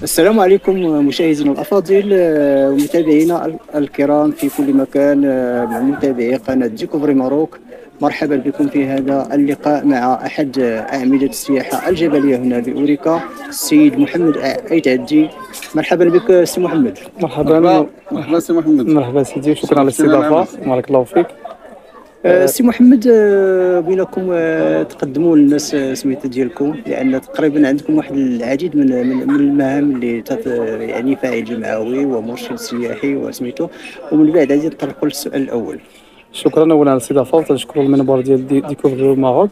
السلام عليكم مشاهدينا الأفاضل ومتابعينا الكرام في كل مكان، مع متابعي قناة ديكوفري ماروك. مرحبا بكم في هذا اللقاء مع أحد أعمدة السياحة الجبلية هنا بأوريكا، السيد محمد أيت عدي. مرحبا بك سي محمد. مرحبا. مرحبا سي محمد. مرحبا سيدي، وشكرا على شرفتنا الاستضافة. بارك الله فيك. سي محمد، بينكم تقدموا للناس سميتو ديالكم، لان تقريبا عندكم واحد العديد من المهام اللي يعني فاعل جمعوي ومرشد سياحي وسميتو. ومن بعد غادي نطرقوا للسؤال الاول. شكرا اولا على الاستضافة، وتنشكر المنبر ديال ديكوفري ماروك.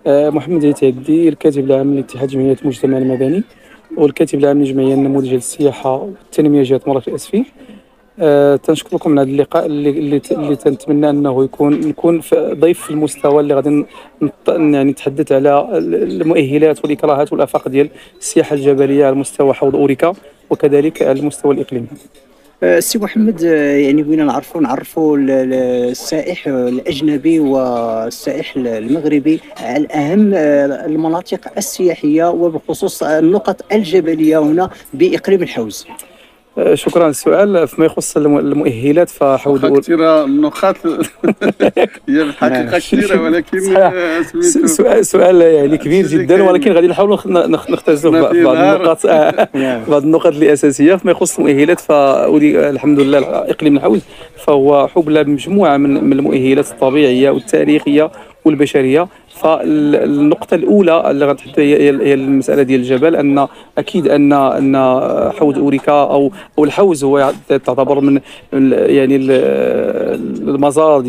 محمد عيتعدي، الكاتب العام لاتحاد جمعيات المجتمع المدني والكاتب العام لجمعية النموذج للسياحة والتنمية جهة مراكش الأسفي. تنشكركم على هذا اللقاء اللي تنتمنى انه نكون ضيف في المستوى اللي غادي يعني نتحدث على المؤهلات والاكراهات والافاق ديال السياحه الجبليه على مستوى حوض اوريكا وكذلك على المستوى الاقليمي. سي محمد، يعني بغينا نعرفوا السائح الاجنبي والسائح المغربي على اهم المناطق السياحيه وبخصوص النقط الجبليه هنا باقليم الحوز. شكرا على السؤال. فيما يخص المؤهلات فحوض كثيرة النقاط هي الحقيقة كثيرة، ولكن سؤال يعني كبير جدا، ولكن غادي نحاولوا نختزل بعض النقاط بعض النقاط الاساسيه. فيما يخص المؤهلات الحمد لله اقليم الحوز فهو حبلى بمجموعه من المؤهلات الطبيعيه والتاريخيه والبشريه. فالنقطة الأولى اللي غنتحدث هي المسألة ديال الجبل، أن أكيد أن حوض أوريكا أو الحوز هو تعتبر من يعني المزار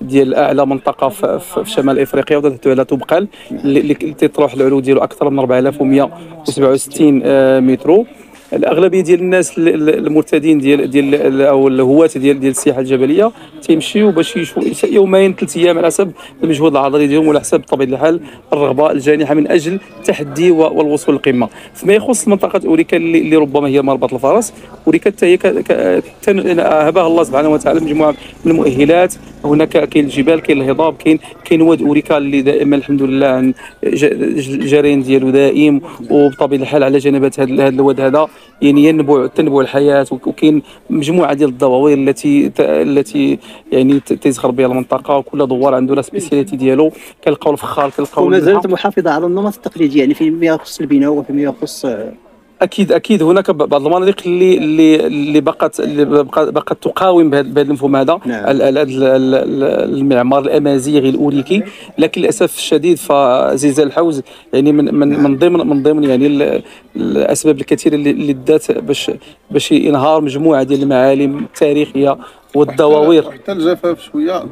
ديال أعلى منطقة في شمال إفريقيا، وتحتوي على تبقال اللي تطرح العلو ديالو أكثر من 4167 متر. الاغلبيه ديال الناس المرتادين ديال او الهواة ديال السياحه الجبليه تيمشيو باش يشوفوا يومين 3 ايام على حسب المجهود العضلي ديالهم وعلى حسب بطبيعه الحال الرغبه الجانحه من اجل التحدي والوصول للقمه. فيما يخص منطقه اوريكا اللي ربما هي مربط الفرس، اوريكا حتى هي هبها الله سبحانه وتعالى مجموعه من المؤهلات. هناك كاين الجبال، كاين الهضاب، كاين واد اوريكا اللي دائما الحمد لله الجرين ديالو دائم، وبطبيعه الحال على جنبات هذا الواد هذا يعني تنبع الحياه، وكاين مجموعه ديال الدواوين التي يعني تزخر بها المنطقه، وكل دوار عنده لا سبيسياليتي ديالو. كنلقاو الفخار، كنلقاو وما زالت محافظه على النمط التقليدي، يعني فيما يخص البناء وفيما يخص اكيد هناك بعض المناطق اللي بقت تقاوم بهذا المفهوم هذا. نعم. المعمار الامازيغي الاوريكي، لكن للاسف الشديد فزلزال الحوز يعني من ضمن يعني الاسباب الكثيره اللي دات باش ينهار مجموعه ديال المعالم التاريخيه والدواوير. حتى الجفاف شويه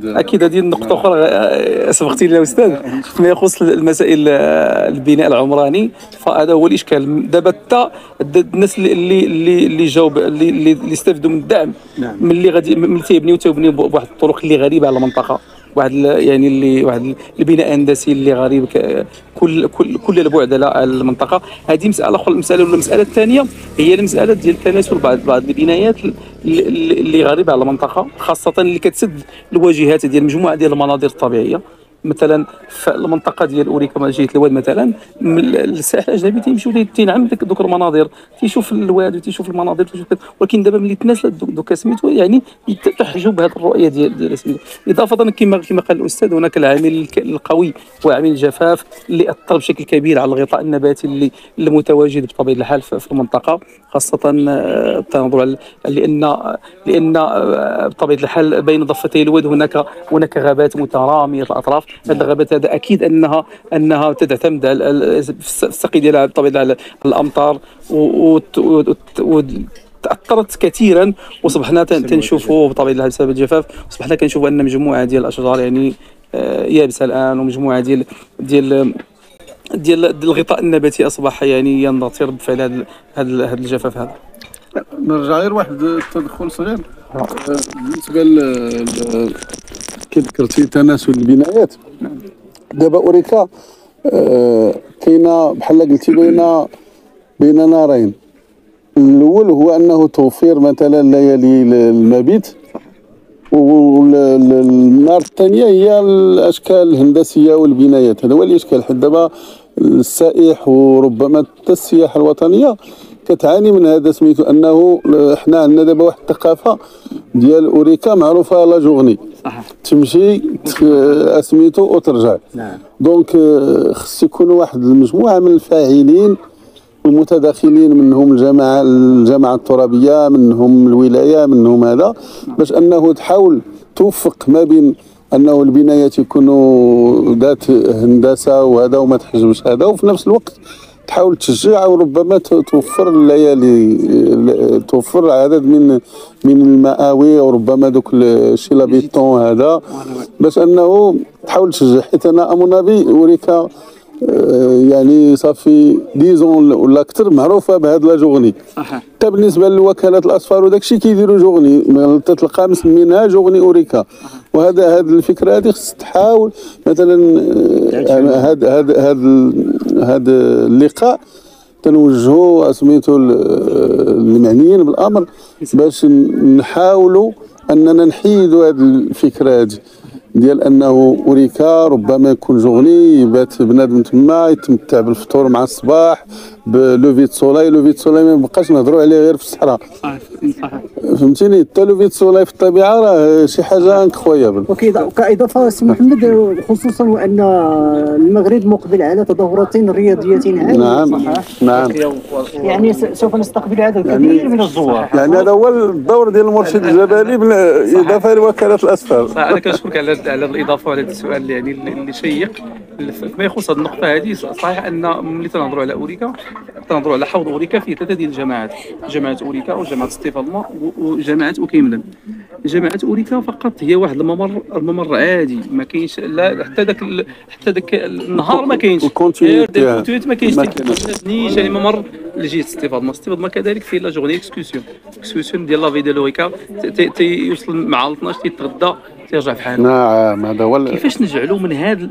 اكيد هذه النقطه اخرى سبقتي لنا استاذ. فيما يخص المسائل البناء العمراني فهذا هو الاشكال دابا. حتى الناس اللي جاوب اللي استفدوا من الدعم، نعم. ملي تيبنيو بواحد الطرق اللي غريبه على المنطقه، واحد البناء الهندسي اللي غريب كل البعد على المنطقه. هذه مساله اخرى. المساله الثانيه هي المساله ديال تناسل بعض البنايات اللي غريبه على المنطقه، خاصه اللي كتسد الواجهات ديال مجموعه ديال المناظر الطبيعيه. مثلا في المنطقه ديال اوريكا جهه الواد مثلا، السائح الاجنبي تيمشيو تينعم دوك المناظر، تيشوف الواد وتيشوف المناظر ولكن دابا ملي تناسلت دوك سميتو يعني تحجب هذه الرؤيه ديال سميتو. اضافه كما قال الاستاذ، هناك العامل القوي وعامل الجفاف اللي اثر بشكل كبير على الغطاء النباتي اللي متواجد بطبيعه الحال في المنطقه، خاصه تنظر لان بطبيعه الحال بين ضفتي الواد هناك غابات متراميه الاطراف. هذه الغابات هذا اكيد انها تعتمد على السقي ديالها بطبيعه الحال الامطار، تاثرت كثيرا، وصبحنا تنشوفوا بطبيعه الحال بسبب الجفاف. صبحنا كنشوفوا ان مجموعه ديال الاشجار يعني يابسه الان، ومجموعه ديال الغطاء النباتي اصبح يعني يندثر بفعل هذا الجفاف هذا. نرجع غير واحد التدخل صغير بالنسبه كي ذكرتي تناسل البنايات. دابا اوريكا كاينه بحال قلتي بين نارين. الاول هو انه توفير مثلا ليالي المبيت، والنار الثانيه هي الاشكال الهندسيه والبنايات. هذا هو الاشكال. حيت دابا السائح وربما حتى السياحه الوطنيه كتعاني من هذا سميتو، انه حنا عندنا دابا واحد الثقافه ديال اوريكا معروفه لا جورني، تمشي سميتو وترجع. دونك خص يكونوا واحد المجموعه من الفاعلين المتداخلين، منهم الجماعه الترابيه، منهم الولايه، منهم هذا، باش انه تحاول توفق ما بين انه البنايات يكونوا ذات هندسه وهذا وما تحجبش هذا، وفي نفس الوقت تحاول تشجع وربما توفر الليالي، توفر عدد من المآوي وربما دوك شي لابيتون هذا، باش انه تحاول تشجع. حيت انا امونافي اوريكا يعني صافي 10 ولا اكثر معروفه بهذا لا جورني. حتى بالنسبه لوكالات الاصفار وداك الشيء كيديروا جورني، تلقى مسمينها جورني اوريكا. وهذا الفكره هذه خص تحاول مثلا هذا اللقاء تنوجهوا سميتو المعنيين بالامر باش نحاولوا اننا نحيدوا هذه الفكره هذه ديال انه اوريكا ربما يكون جورني يبات بنادم تما يتمتع بالفطور مع الصباح بلوفي سولاي. لوفي سولاي ما نبقاش نهضروا عليه غير في الصحراء، فهمتيني؟ حتى لوفي سولاي في الطبيعه راه شي حاجه انكرويابل. وكاضافه سي محمد، خصوصا وان المغرب مقبل على تظاهرتين رياضيتين عالمية. نعم يعني سوف نستقبل عدد كبير من الزوار. يعني هذا هو الدور ديال المرشد الجبلي بالاضافه لوكاله الاسفار. انا كنشكرك على الاضافه وعلى هذا السؤال يعني اللي شيق. فيما يخص هذه النقطه هذه، صحيح ان ملي تنهضروا على اوريكا تنهضروا على حوض اوريكا فيه 3 ديال الجماعات، جماعه اوريكا وجماعه ستيفالما وجماعه اوكيملن. جماعه اوريكا فقط هي واحد الممر عادي، ما كاينش لا حتى ذاك النهار ما كاينش الكونتينيتي ما كاينش نيش يعني ممر لجهه ستيفالما كذلك فيه لا جورني اكسكورسيون ديال لافي ديال اوريكا تيوصل مع 12 تيتغدى تيرجع في حاله. نعم هذا هو. كيفاش نجعلوا من هذه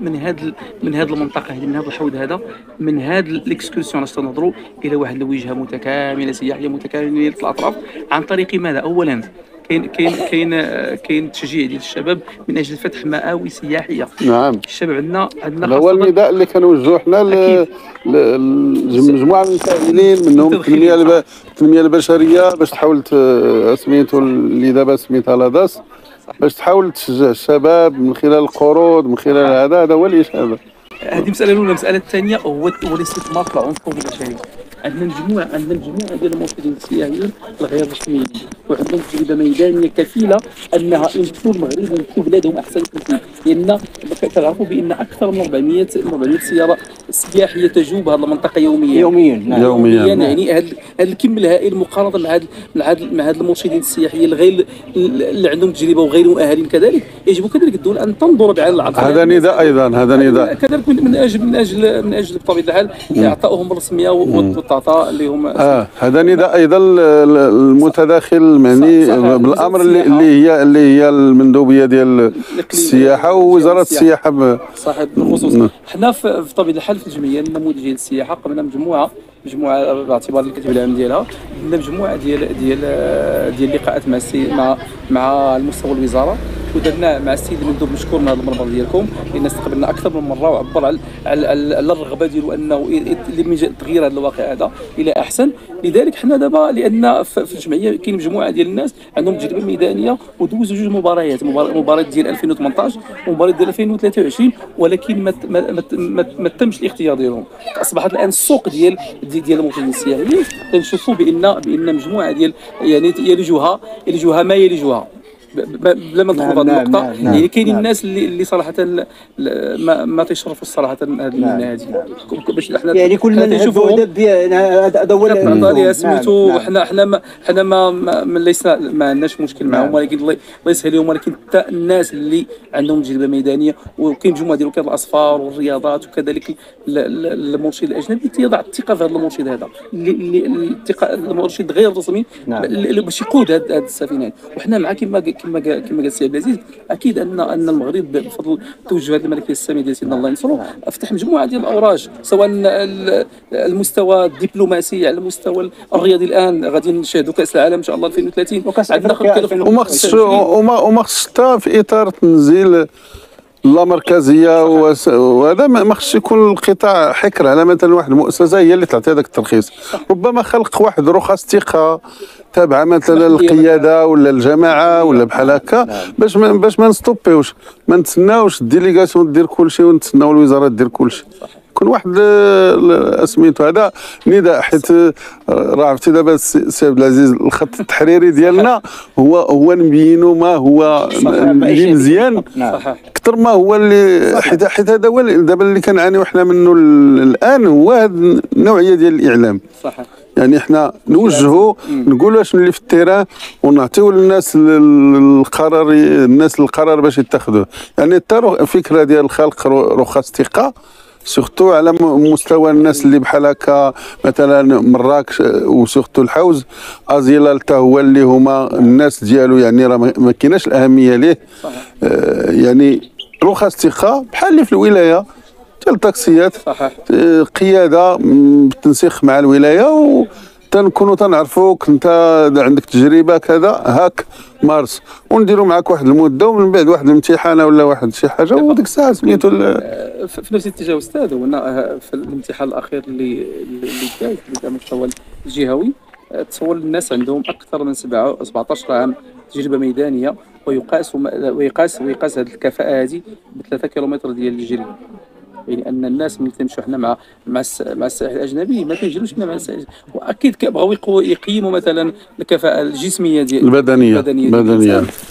المنطقه هذه، من هذا الحوض هذا، من هذا الاكسكورسيون باش تنهضروا الى واحد الوجهه متكامله سياحيه متكامله الاطراف، عن طريق ماذا؟ اولا كاين تشجيع ديال الشباب من اجل فتح مآوي سياحيه. نعم الشباب عندنا هو النداء اللي كنوجهوا حنا لمجموعه من الفاعلين، منهم التنميه البشريه باش تحاول سميتو اللي دابا سميتها لاداس، باش تحاول تشجع الشباب من خلال القروض، من خلال هذا هو الاشي هذا. هذه مساله الاولى. المساله الثانيه هو الاستثمار في العنصر البشري. عندنا مجموعه ديال المرشدين السياحيين الغير رسميين وعندهم تجربه ميدانيه كفيله انها يمكن المغرب ويمكن بلادهم احسن بكثير، لان كتعرفوا بان اكثر من 400 سياره سياحيه تجوب هذه المنطقه يوميا. يعني هذا الكم الهائل مقارنه مع هاد المرشدين السياحيين اللي عندهم تجربه وغير مؤهلين كذلك. يجب كذلك الدوله ان تنظر بعين العقل. هذا نداء ايضا، هذا نداء كذلك من اجل بطبيعه الحال اعطائهم الرسميه والتعطاء اللي هم هذا نداء ايضا المتداخل المعني بالامر اللي هي المندوبيه ديال السياحه ووزاره السياحه صاحب بالخصوص. حنا في طبيعه الحال في الجمعيه النموذجيه ديال السياحه قمنا مجموعه باعتبار الكاتب العام ديالها، عندنا مجموعه ديال اللقاءات مع المستوى الوزاره، ودرنا مع السيد المندوب مشكور من هذا المنبر ديالكم، لان استقبلنا اكثر من مره وعبر على الرغبه ديالو انه من تغيير هذا الواقع هذا الى احسن. لذلك حنا دابا لان في الجمعيه كاين مجموعه ديال الناس عندهم تجربه ميدانيه ودوزوا 2 مباريات، مباراه ديال 2018 ومباراه ديال 2023، ولكن ما تمش الاختيار ديالهم. اصبحت الان السوق ديال المرشدين السياحيين كنشوفوا بان مجموعه ديال يعني يلجوها ما يلجوها بلا ما ندخلوا في هذه النقطه. يعني كاينين الناس اللي صراحه ما تيشرفوا الصراحه هذه النادي باش حنا يعني كل من نشوفوا هذا هو اللي سميتو. حنا ما ليس ما عندناش مشكل معهم، ولكن الله يسهل لهم. ولكن حتى الناس اللي عندهم تجربه ميدانيه، وكاين مجموعه ديال وكاله الاصفار والرياضات وكذلك المرشد الاجنبي تيضع الثقه في هذا المرشد هذا الثقه المرشد غير الرسمي باش يقود هذه السفينه. وحنا معاه كما قال السي عبد العزيز. اكيد ان المغرب بفضل توجهات الملكيه الساميه ديال سيدنا الله ينصرو افتح مجموعه ديال الاوراج، سواء المستوى الدبلوماسي على المستوى الرياضي. الان غادي نشاهدوا كاس العالم ان شاء الله 2030 وما خصش حتى في اطار تنزيل لا مركزيه وهذا ما خصش يكون القطاع حكر على مثلا واحد المؤسسه هي اللي تعطي هذاك الترخيص. ربما خلق واحد رخص ثقه تابعه مثلا القياده ولا الجماعه ولا بحال هكا، باش ما نستوبيوش، ما نتسناوش الديليغاسيون دير كلشي ونتسناو الوزاره دير كلشي. يكون واحد سميتو هذا نداء، حيت راه عرفتي دابا السي عبد العزيز الخط التحريري ديالنا هو نبينوا ما هو اللي مزيان اكثر ما هو اللي حيت هذا هو دابا اللي كنعانيو حنا منه الان، هو هذه النوعيه ديال الاعلام. يعني احنا نوجهوا نقولوا شنو اللي في التيران ونعطيو للناس القرار باش يتخذوه. يعني حتى الفكره ديال خلق رخص ثقه سورتو على مستوى الناس اللي بحال هكا مثلا مراكش وسورتو الحوز ازيلال حتى هو اللي هما الناس ديالو، يعني راه ما كايناش الاهميه ليه. يعني رخص ثقه بحال اللي في الولايه ديال التاكسيات، قياده بالتنسيق مع الولايه تنكونوا تنعرفوك انت عندك تجربه كذا هاك مارس، ونديروا معك واحد المده ومن بعد واحد الامتحان ولا واحد شي حاجه وديك الساعه سميتو في نفس الاتجاه استاذ. هنا في الامتحان الاخير اللي كان على المستوى الجهوي، تصور الناس عندهم اكثر من 17 عام تجربه ميدانيه، ويقاس هذه الكفاءه هذه ب 3 كيلومتر ديال الجري. يعني ان الناس ملي تمشوا حنا مع السائح الاجنبي ما كنجيروش حنا مع السائح، واكيد بغاو يقيموا مثلا الكفاءه الجسميه ديال البدنيه،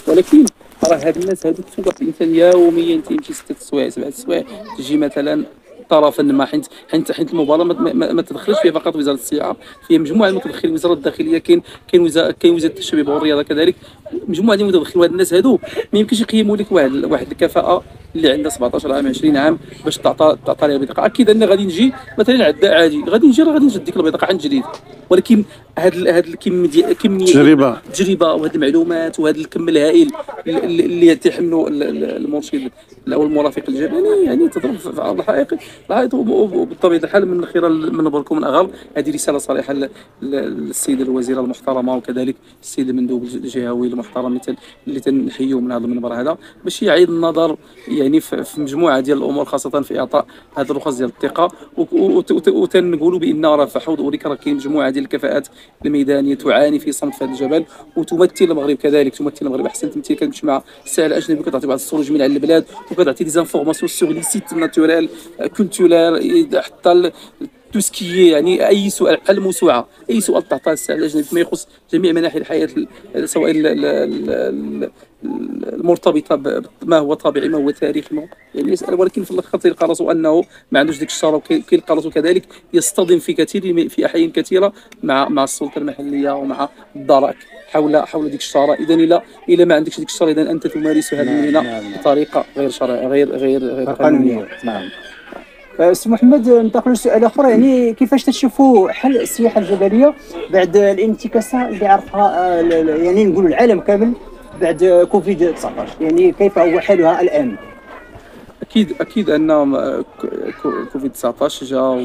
ولكن راه هاد الناس هادو تفوق الانسان يوميا تيمشي 6 سوايع 7 سوايع تجي مثلا طرفا ما، حيت المبالاه ما تدخلش فيها فقط وزاره السياحه، فيها مجموعه من المتدخلين، وزاره الداخليه، كاين وزاره الشباب والرياضه كذلك، مجموعه ديال المتدخلين. وهاد الناس هادو ما يمكنش يقيموا لك واحد الكفاءه اللي عندها 17 عام 20 عام باش تعطى لها بطاقه. اكيد ان غادي نجي مثلا عداء عادي، غادي نجي ديك البطاقه عن جديد، ولكن هاد الكميه التجربه وهاد المعلومات وهاد الكم الهائل اللي يتحملوا المرشد او المرافق الجبلي، يعني تضرب في ارض الحقائق. وبالطبيعه الحال من خلال منبركم الاغر هذه رساله صريحه للسيده الوزيره المحترمه، وكذلك السيد المندوب الجهوي المحترم اللي تنحيوه من هذا المنبر هذا، باش يعيد النظر يعني في مجموعه ديال الامور، خاصه في اعطاء هذا الرخص ديال الثقه. وتنقولوا بان راه في حوض اوريكا راه كاين مجموعه ديال الكفاءات الميدانيه تعاني في صمت في هذا الجبل، وتمثل المغرب كذلك، تمثل المغرب احسن تمثيل. كتمشي مع السائح الاجنبي وكتعطي بعض الصور جميله على البلاد، وكتعطي دي زانفورماسيون سور لي سيت ناتوريل كولتورال، حتى تو سكي، يعني اي سؤال بحال الموسوعه، اي سؤال تعطاه السائح الاجنبي فيما يخص جميع مناحي الحياه، سواء المرتبطه بما هو طبيعي ما هو تاريخي، يعني يسال. ولكن في الاخر تلقى راسو انه ما عندوش ديك الشاره، وكيلقى راسو كذلك يصطدم في احيان كثيره مع السلطه المحليه ومع الدرك حول ديك الشاره. اذا الا ما عندكش ديك الشاره، اذا انت تمارس هذه المهنه بطريقه غير شرعيه غير قانونيه. نعم. سي محمد، ننتقل لسؤال اخر، يعني كيفاش تشوفوا حل السياحه الجبليه بعد الانتكاسه اللي عرفها يعني نقولوا العالم كامل بعد كوفيد 19؟ يعني كيف هو حالها الان؟ اكيد ان كوفيد 19 جاء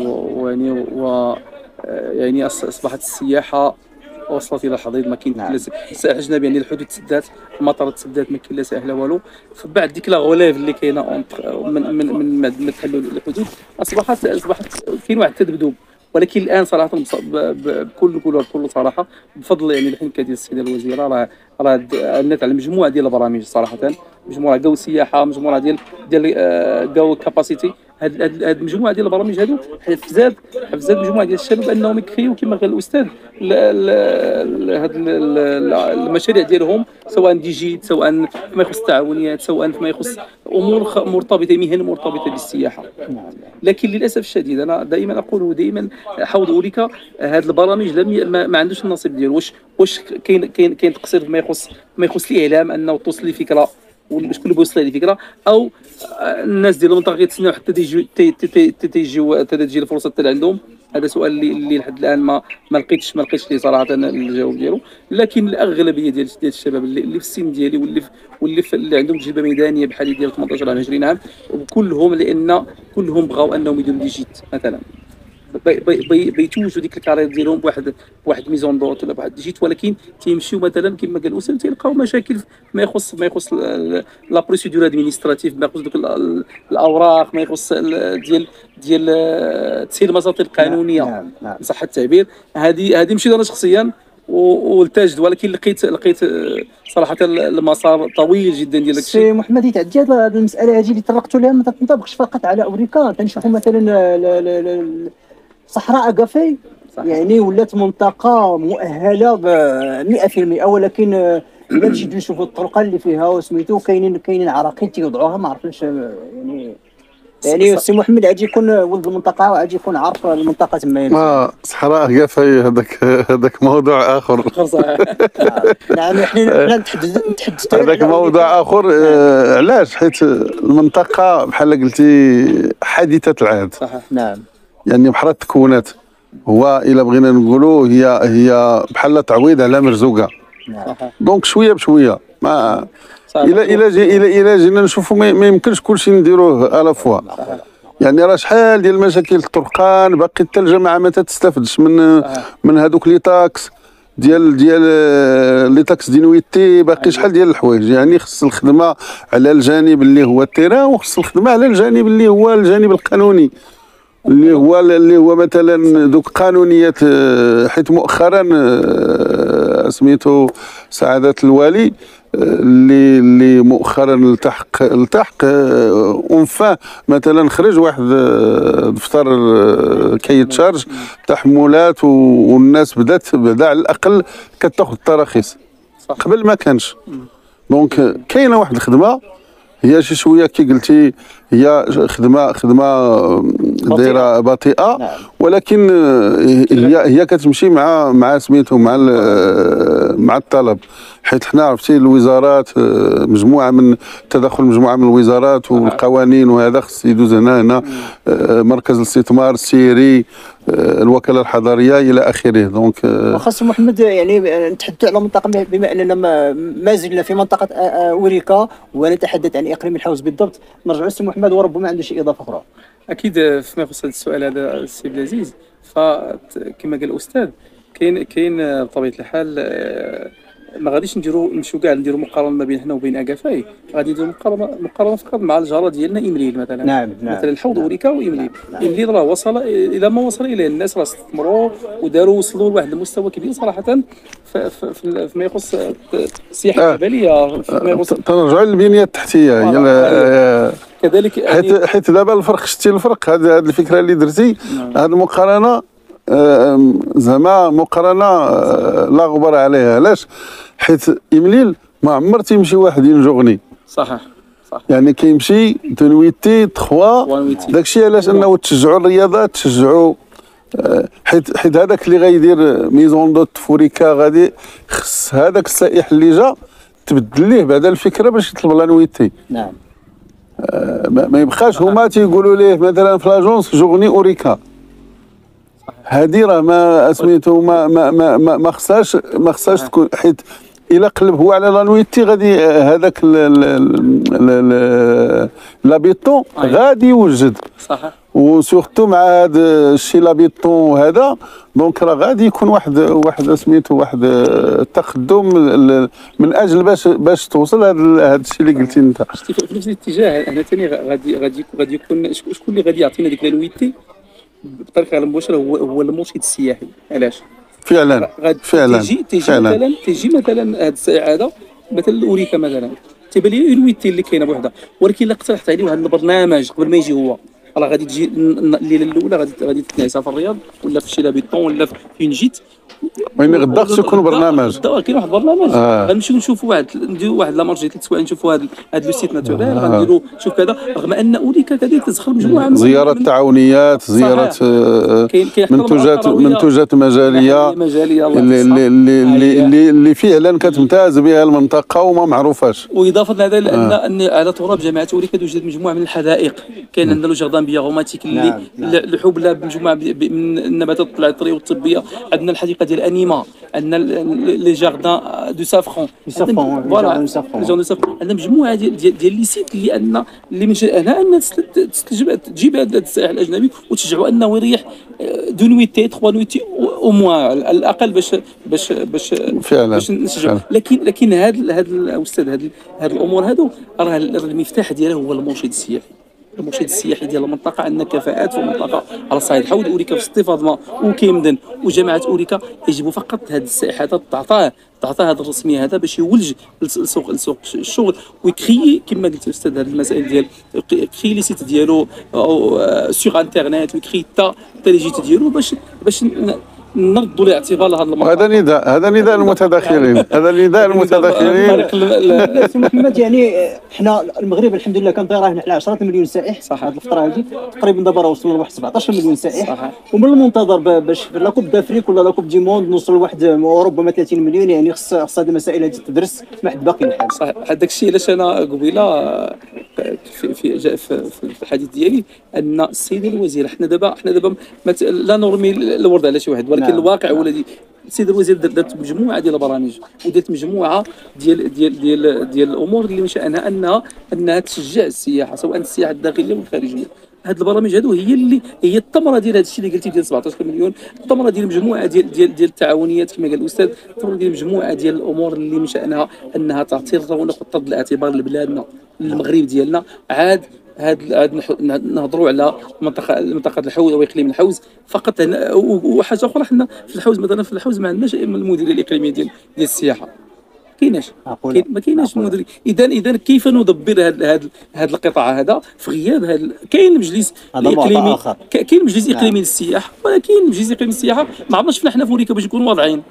يعني اصبحت السياحه وصلت الى حضيض ما كاين لا سائح اجنبي، يعني الحدود تسدات، المطارات تسدات، ما كاين لا سائح لا والو. فبعد ديك لا غوليف اللي كاينه من ما تحلوا الحدود، اصبحت كاين واحد التذبذب. ولكن الان صراحه بكل صراحه، بفضل يعني الحنكه ديال السيده الوزيره، راه عندنا على مجموعه ديال البرامج صراحه، مجموعه جو سياحه، مجموعه ديال جو كاباسيتي. هاد المجموعه ديال البرامج هادو حفزات مجموعه ديال الشباب انهم يكريو كما قال الاستاذ هاد المشاريع ديالهم، سواء ديجيت، سواء فيما يخص التعاونيات، سواء فيما يخص امور مرتبطه، مهن مرتبطه بالسياحه. لكن للاسف الشديد انا دائما اقول، دائما حوض اوريكا هاد البرامج ما عندوش النصيب ديالو. واش كاين تقصير فيما يخص الاعلام، انه توصل لي فكره وشكون اللي بيوصل لي فكره، او الناس ديال المنطقه كيتسناو حتى تجي الفرصه حتى عندهم. هذا سؤال اللي لحد الان ما لقيتش ليه صراحه الجواب ديالو. لكن الاغلبيه ديال الشباب اللي في السن ديالي واللي عندهم تجربه ميدانيه بحال ديال 18 عام 20 عام، كلهم بغاو انهم يديروا ديجيت مثلا. بيتوجوا ديك الكارير ديالهم بواحد ميزون دوت ولا بواحد جيت، ولكن تيمشيو مثلا كما قال الأستاذ تيلقاو مشاكل ما يخص لا بروسيدور ادمينستراتيف، ما يخص دوك الاوراق، ما يخص ديال تسهيل المساطر القانونيه صح التعبير. هذه مشيت انا شخصيا والتاجد، ولكن لقيت صراحه المسار طويل جدا ديال داك الشيء. سي محمد يتعدي هذه المساله هذه اللي طرقتوا لها ما تنطبقش فقط على اوريكا، تنشوفوا مثلا صحراء اكافي يعني ولات منطقه مؤهله ب 100%، ولكن الا نجيو نشوفوا الطرقه اللي فيها وسميتو كاينين عراقيل تيوضعوها ما عرفناش يعني السي محمد عاد يكون ولد المنطقه وعاد يكون عارف المنطقه تما. صحراء كافي هذاك موضوع اخر. صحيح. نعم احنا نتحدثوا هذاك موضوع اخر. علاش؟ حيت المنطقه بحال قلتي حديثه العهد. صحيح. نعم يعني بحال التكونات، هو الا بغينا نقولوا هي بحال تعويض على مرزوقه. دونك شويه بشويه ما الى جينا نشوفوا ما يمكنش كلشي نديروه الا فوا. يعني راه شحال ديال المشاكل الطرقان باقي حتى الجماعه ما تستافدش من هذوك لي تاكس ديال لي تاكس دينويتي، باقي شحال ديال الحوايج. يعني خص الخدمه على الجانب اللي هو التيران، وخص الخدمه على الجانب اللي هو الجانب القانوني اللي هو مثلا دوك قانونيات. حيت مؤخرا سميتو سعادة الوالي اللي مؤخرا التحق انفاه مثلا خرج واحد دفتر كيتشارج تحملات، والناس بدات على الاقل كتاخذ التراخيص، قبل ما كانش. دونك كاينه واحد الخدمه هي شي شويه كي قلتي، هي خدمه دايره بطيئه، ولكن هي كتمشي مع سميتو مع الطلب. حيت حنا عرفتي الوزارات مجموعه من الوزارات والقوانين، وهذا خص يدوز هنا مركز الاستثمار السيري، الوكاله الحضريه الى اخره. دونك وخاص محمد يعني نتحدث على منطقه بما اننا ما زلنا في منطقه اوريكا ونتحدث عن اقليم الحوز بالضبط، نرجع للسي محمد وربما عنده شي اضافه اخرى. اكيد فيما يخص هذا السؤال هذا السي عبد العزيز، فكما قال الاستاذ كاين بطبيعه الحال ما غاديش نمشيو كاع نديروا مقارنه ما بين حنا وبين اكافاي، غادي نديروا مقارنه فقط مع الجاره ديالنا إمليل مثلا. نعم. مثلا الحوض اوريكا وإمليل. إمليل راه وصل الى ما وصل اليه، الناس راه استثمروا وداروا وصلوا لواحد المستوى كبير صراحه فيما يخص السياحه الجبليه. فيما يخص تنرجعوا للبنيه التحتيه كذلك حيت دابا الفرق، شتي الفرق. هذه الفكره اللي درتي، هذه المقارنه زعما مقارنه لا غبار عليها. علاش؟ حيت إمليل ما عمر تيمشي واحد ينجغني. صح. يعني كيمشي تنويتي تخوا، داكشي علاش انه تشجعوا الرياضه، تشجعوا حيت هذاك اللي غيدير ميزون دوت فوريكا غادي خص هذاك السائح اللي جا تبدل ليه بعدا الفكره باش يطلب لانويتي. نعم. ما يبقاش هما تيقولوا ليه مثلا في لاجونس جوغني اوريكا. هذه راه ما سميتو ما خصهاش تكون. حيت الا قلب هو على لانويتي غادي هذاك لابيتون غادي يوجد. صح. وسورتو مع هذا الشيء لابيتون هذا، دونك راه غادي يكون واحد سميتو واحد التقدم من اجل باش توصل هذا الشيء اللي قلتي انت. في نفس الاتجاه انا ثاني غادي يكون شكون اللي غادي يعطينا ديك لانويتي بطريقه غير مباشره هو المرشد السياحي. علاش؟ فعلا تيجي مثلا هذا السائح هذا مثلا اوريكا مثلا تيبان لي الويتي اللي كاينه بوحدها، ولكن الا اقترحت عليه واحد البرنامج قبل ما يجي هو راه غادي تجي الليله الاولى غادي تنعسها في الرياض ولا في شي لابيطون ولا في نجيت. وين غدا خصو يكون برنامج. كاين واحد البرنامج غنمشيو نشوفوا نديروا واحد لامارجي 3 سوايع نشوفوا هاد لو سيت ناتوريل غنديروا شوف كذا، رغم ان اوريكا كذلك تدخل مجموعه من زيارات تعاونيات، زيارات منتوجات مجاليه اللي فعلا كتمتاز بها المنطقه وما معروفاش. واضافه لهذا لان على تراب جامعه اوريكا توجد مجموعه من الحدائق. كاين عندنا لو جاردان بيغوماتيك اللي الحبلى بمجموعه من النباتات العطريه والطبيه. عندنا الحديقه ديال انيما، عندنا لي جاردان دو سافرون. فوالا عندنا مجموعه ديال لي سيت اللي من شأنها ان تجيب هذا السائح الاجنبي وتشجعوا انه يريح 2 نويتي 3 نويتي او موان على الاقل باش فعلا باش نشجعوا. لكن هاد الاستاذ هاد الامور هادو راه المفتاح ديالها هو المرشد السياحي. المرشد السياحي ديال المنطقه عندنا كفاءات في المنطقه على الصعيد حول اوريكا في استفاضه وكيمدن وجامعه اوريكا. يجب فقط هذا السائح هذا تعطاه هذا الرسميه هذا باش يولج لسوق الشغل ويكري كما قلت الاستاذ هذه المسائل ديال يكري لي سيت ديالو او سوغ انترنت ويكري تا لي جيت ديالو باش نردوا الاعتبار لهذا الموضوع. هذا نداء المتداخلين. هذا نداء المتداخلين. سي محمد، يعني حنا المغرب الحمد لله كان راهن على 10 مليون سائح صح هذه الفتره هذه، تقريبا دابا راه وصلنا لواحد 17 مليون سائح صح. ومن المنتظر باش في لاكوب دافريك ولا لاكوب دي موند نوصل لواحد ربما 30 مليون. يعني خص هذه المسائل هذه تدرس مع باقي الحال صح. هذاك الشيء علاش انا قبيله في الحديث ديالي ان السيد الوزير حنا دابا لا نرمي الورد على شي واحد، ولكن الواقع هو الذي السيد الوزير درت مجموعه ديال البرامج ودرت مجموعه ديال الامور اللي من شانها انها تشجع السياحه سواء السياحه الداخليه والخارجيه. هاد البرامج هادو هي الثمره ديال هذا الشيء اللي قلتي ديال 17 مليون، الثمره ديال مجموعه ديال التعاونيات كما قال الاستاذ، الثمره ديال مجموعه ديال الامور اللي من شانها انها تعطي الرونق وترد الاعتبار لبلادنا المغرب ديالنا. عاد نهضروا على منطقه الحوز او اقليم الحوز فقط. وحاجه اخرى، حنا في الحوز مثلا في الحوز ما عندناش المديريه الاقليميه ديال السياحه، ما كايناش مدير. اذا كيف ندبر هذا القطاع هذا في غياب كاين مجلس اقليمي، كاين مجلس اقليمي للسياحه، ولكن مجلس اقليمي للسياحه ما عرفناش فين حنا في اوريكا باش نكونوا واضعين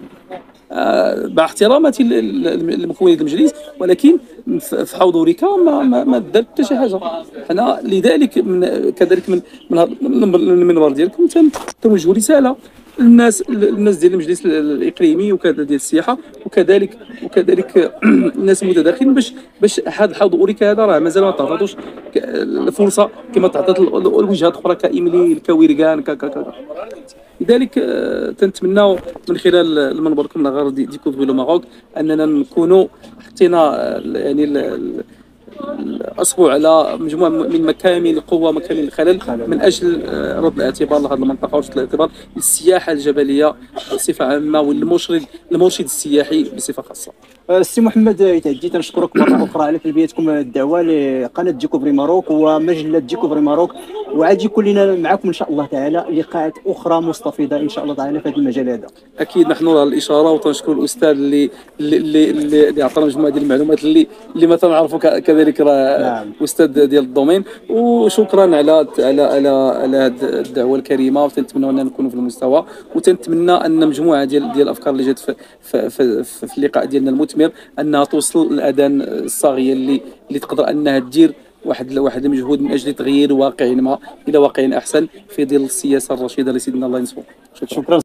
مع احتراماتي لمكونات المجلس، ولكن في حوض اوريكا ما دار حتى شي حاجه. حنا لذلك كذلك من المنبر ديالكم تنوجهوا رساله الناس ديال المجلس الاقليمي وكذا ديال السياحه وكذلك الناس المتداخلين باش هذا الحوض اوريكا هذا راه مازال ما تعطاتوش الفرصه كما تعطات الوجهات الاخرى كايملي كويركان لذلك تنتمناو من خلال المنبركم لاغار ديكوفري لو ماروك اننا نكونوا حطينا يعني اصبوا على مجموعه من مكامن القوه مكامن الخلل من اجل رد الاعتبار لهذه المنطقه ورد الاعتبار للسياحه الجبليه بصفه عامه والمرشد السياحي بصفه خاصه. السي محمد يتعدي تنشكرك مره اخرى على تلبيتكم الدعوه لقناه ديكوفري ماروك ومجله ديكوفري ماروك، وعاد يكون لنا معكم ان شاء الله تعالى لقاءات اخرى مستفيضه ان شاء الله تعالى في هذا المجال هذا. اكيد نحن على الاشاره، وتنشكر الاستاذ اللي عطانا مجموعه ديال المعلومات اللي ما تنعرفوا كذلك راه استاذ ديال الدومين. وشكرا على هذه الدعوه الكريمه، وتنتمنى اننا نكونوا في المستوى، وتنتمنى ان مجموعه ديال الافكار اللي جات في اللقاء ديالنا المثمر انها توصل الاذان الصاغيه اللي تقدر انها تدير واحد المجهود من اجل تغيير واقعنا الى واقع احسن في ظل السياسه الرشيده لسيدنا الله ينصفه. شكرا.